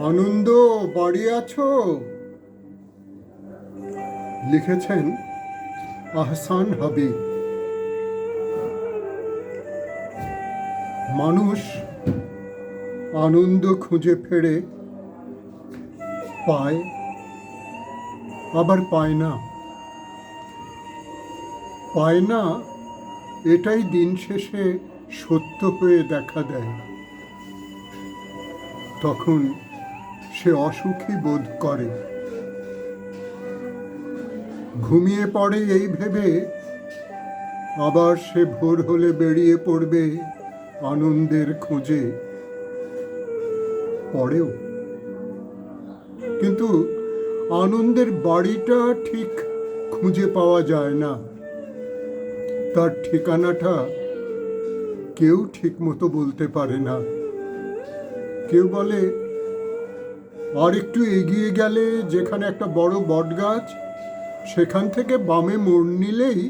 আনন্দ, বাড়ি আছো? লিখেছেন আহসান হাবিব। মানুষ আনন্দ খুঁজে ফেরে, পায় আবার পায় না। পায় না, এটাই দিন শেষে সত্য হয়ে দেখা দেয়। তখন সে অসুখী বোধ করে, ঘুমিয়ে পড়ে এই ভেবে আবার সে ভোর হলে বেরিয়ে পড়বে আনন্দের খোঁজে। পড়েও, কিন্তু আনন্দের বাড়িটা ঠিক খুঁজে পাওয়া যায় না। তার ঠিকানাটা কেউ ঠিক মতো বলতে পারে না। কেউ বলে আর একটু এগিয়ে গেলে যেখানে একটা বড় বট গাছ, সেখান থেকে বামে মোড় নিলেই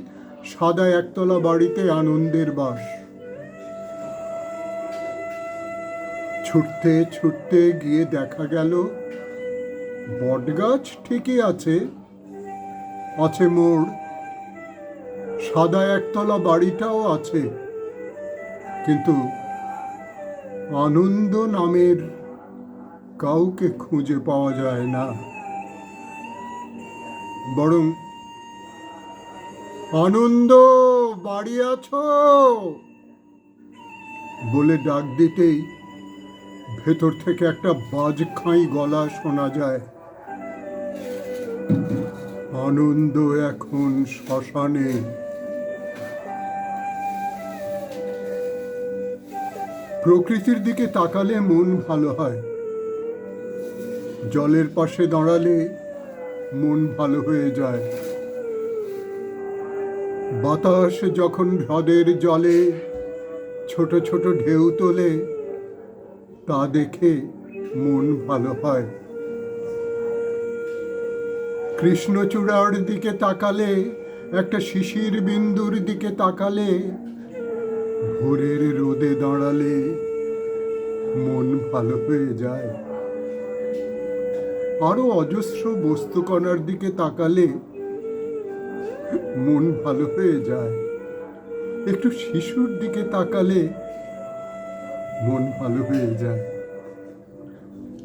সাদা একতলা বাড়িতে আনন্দের বাস। ছুটতে ছুটতে গিয়ে দেখা গেল বট গাছ ঠিকই আছে, আছে মোড়, সাদা একতলা বাড়িটাও আছে, কিন্তু আনন্দ নামের কাউকে খুঁজে পাওয়া যায় না। বরং আনন্দ, বাড়ি আছো বলে ডাক দিতেই ভেতর থেকে একটা বাজখাঁই গলা শোনা যায়। আনন্দ এখন শ্মশানে। প্রকৃতির দিকে তাকালে মন ভালো হয়, জলের পাশে দাঁড়ালে মন ভালো হয়ে যায়। বাতাস যখন হ্রদের জলে ছোট ছোট ঢেউ তোলে, তা দেখে মন ভালো হয়। কৃষ্ণচূড়ার দিকে তাকালে, একটা শিশির বিন্দুর দিকে তাকালে, ভোরের রোদে দাঁড়ালে মন ভালো হয়ে যায়। আরো অজস্র বস্তুকণার দিকে তাকালে মন ভালো হয়ে যায়। একটু শিশুর দিকে তাকালে মন ভালো হয়ে যায়।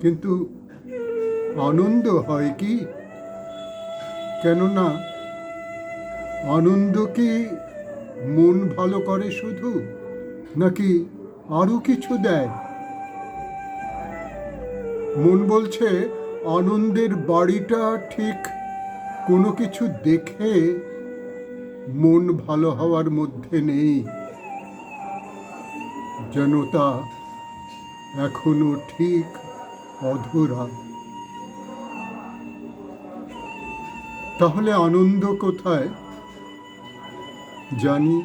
কিন্তু আনন্দ হয় কি? কেননা আনন্দ কি মন ভালো করে শুধু, নাকি আরো কিছু দেয়? মন বলছে আনন্দের বাড়িটা ঠিক কোনো কিছু দেখে মন ভালো হওয়ার মধ্যে নেই, যেন তা এখনো ঠিক অধরা। তাহলে আনন্দ কোথায়? জানি,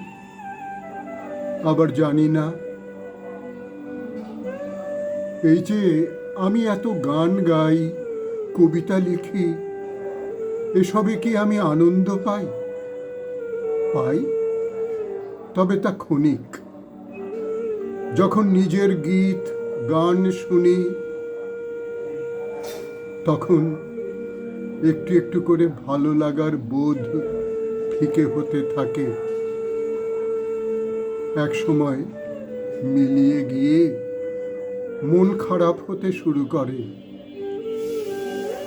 আবার জানি না। এই যে আমি এত গান গাই, কবিতা লিখি, এসবে কি আমি আনন্দ পাই? পাই, তবে তা ক্ষণিক। যখন নিজের গীত গান শুনি, তখন একটু একটু করে ভালো লাগার বোধ ফিকে হতে থাকে। এক সময় মিলিয়ে গিয়ে মন খারাপ হতে শুরু করে।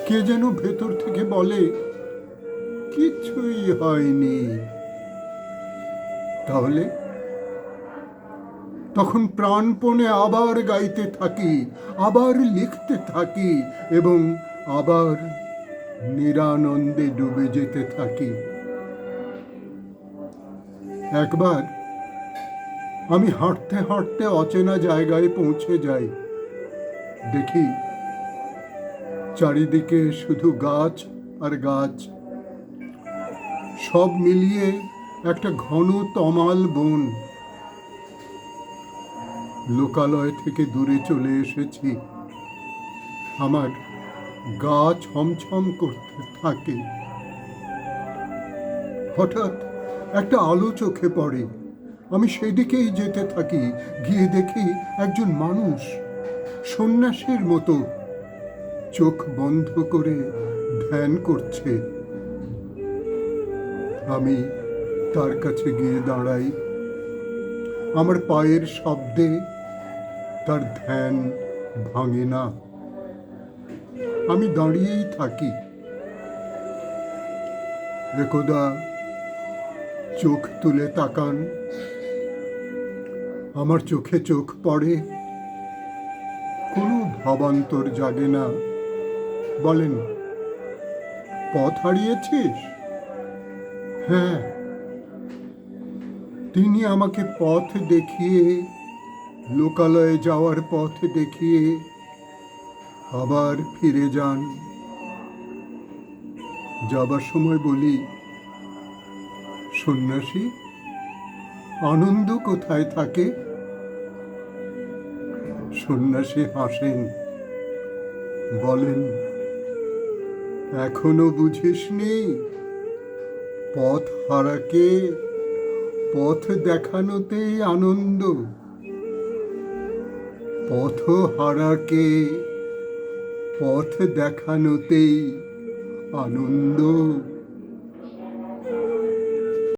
কে যেন ভেতর থেকে বলে কিছুই হয়নি। তাহলে তখন প্রাণপণে আবার গাইতে থাকি, আবার লিখতে থাকি, এবং আবার নিরানন্দে ডুবে যেতে থাকি। একবার আমি হাঁটতে হাঁটতে অচেনা জায়গায় পৌঁছে যাই। দেখি চারিদিকে শুধু গাছ আর গাছ, সব মিলিয়ে একটা ঘন তমাল বন। লোকালয় থেকে দূরে চলে এসেছি। আমার গা ছমছম করতে থাকে। হঠাৎ একটা আলো চোখে পড়ে। আমি সেদিকেই যেতে থাকি। গিয়ে দেখি একজন মানুষ সন্ন্যাসীর মতো চোখ বন্ধ করে ধ্যান করছে। আমি তার কাছে গিয়ে দাঁড়াই। আমার পায়ের শব্দে তার ধ্যান ভাঙে না। আমি দাঁড়িয়েই থাকি। একদা চোখ তুলে তাকান। আমার চোখে চোখ পড়ে। কোনো ভাবান্তর জাগে না। বলেন, পথ হারিয়েছিস? হ্যাঁ। তিনি আমাকে পথ দেখিয়ে, লোকালয়ে যাওয়ার পথ দেখিয়ে আবার ফিরে যান। যাবার সময় বলি, সন্ন্যাসী, আনন্দ কোথায় থাকে? সন্ন্যাসী হাসেন, বলেন, এখনো বুঝিসনি? পথ হারাকে পথ দেখানোতেই আনন্দ। পথ হারাকে পথ দেখানোতেই আনন্দ।